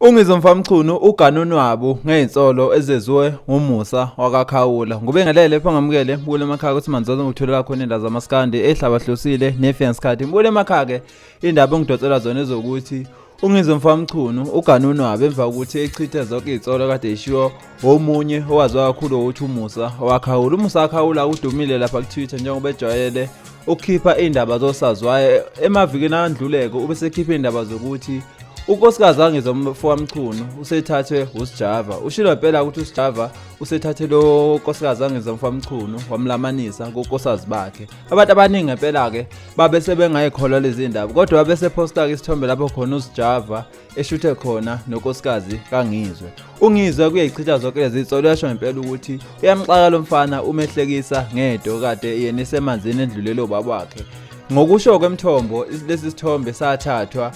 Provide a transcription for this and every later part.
UNgizwe mfamchunu uganunu wabo ngeinsolo ezeziwe ngomusa wakakhawula ngubengelele pha ngamukele mbule emakhaya ukuthi Esimanzonzo ngitholela khona indawo zaMaskand ehlabahlosile nefianskadi mbule emakhaya ke indaba engidocela zona ezokuthi UNgizwe mfamchunu uganunu wabo emva ukuthi echithe zonke izitsolo kade ishiwo omunye owaziwa kakhulu ukuthi umusa wakhawula. Umusa wakhawula udumile lapha ku Twitter njengoba ejwayele ukukhipha indaba zosazwayo emavikini andluleko ubesekhipha indaba zokuthi unkosikazi angizwe mfamchunu usethathwe uSjava. Ushilo phela ukuthi uSjava usethathe lo nkosikazi angizwe mfamchunu wamlamanisa kunkosikazi bakhe. Abantu abaningi ngempela ke babe sebengayikholwa lezi ndaba kodwa babe seposta ke isithombe lapho khona uSjava eshuthe khona nonkosikazi kaNgizwe. UNgizwe kuyichitha zonke lezi zitsolo yasho ngempela ukuthi uyamxaka lo mfana umehlekisa ngento kade yena esemanzini endlulelo babakhe. Ngokusho kwemthombo lesi sithombe sathathwa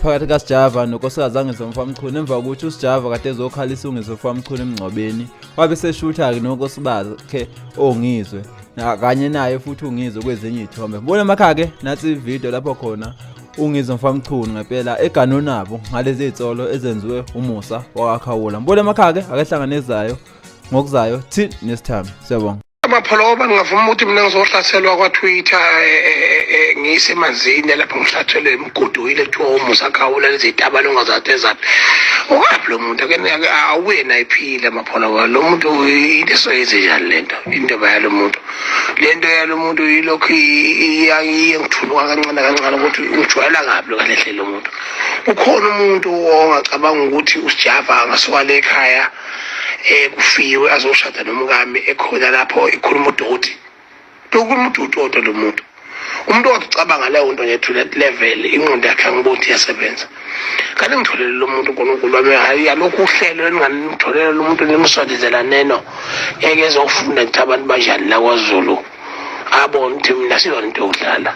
phakathi kaSjava nonkosikazi angizwe mfamchunu emva kokuthi uSjava kade ezokhalisa uNgizwe mfamchunu emngcwabeni wabe seshutha ke nonkosikazi bakhe oNgizwe kanye naye futhi uNgizwe kwezinye izithombe. Mbona emakhaya ke nathi ivideo lapho khona uNgizwe mfamchunu ngempela eganunu nabo ngalezi zitsolo ezenziwe umusa wakakhawula. Mbona emakhaya ke akehlanganezayo ngokuzayo thi nesithami. Siyabonga. Amapholoba ngavuma ukuthi mina ngizohlathelwa kwa Twitter ngisemanzini lapho ngihlathelwe emgoduyile kuthiwa umusa khawula lezi zitaba longazathi ezaphi. Ungaphi lo muntu ake awena iphile amapholoba lo muntu into soyenze njani lento indaba yalo muntu lento yalo muntu yilokhu iyangithuluka kancane kancane ukuthi ujwayela kabi lo kahle lo muntu. Ukhona umuntu ongacabanga ukuthi uSjava angasuka le ekhaya kufiwe azoshada nomkami ekhona lapho ikhuluma udoti udoti lo muntu umuntu ocabanga leyo nto nje to that level ingqondo yakhe angibothi yasebenza kanti ngitholele lo muntu uNkulunkulu wami hayi alokhu uhlelo enganitholele lo muntu nemswadizela neno yeke ezofunda ukuthi abantu banjani la kwaZulu abona ukuthi mina siyona into yokudlala.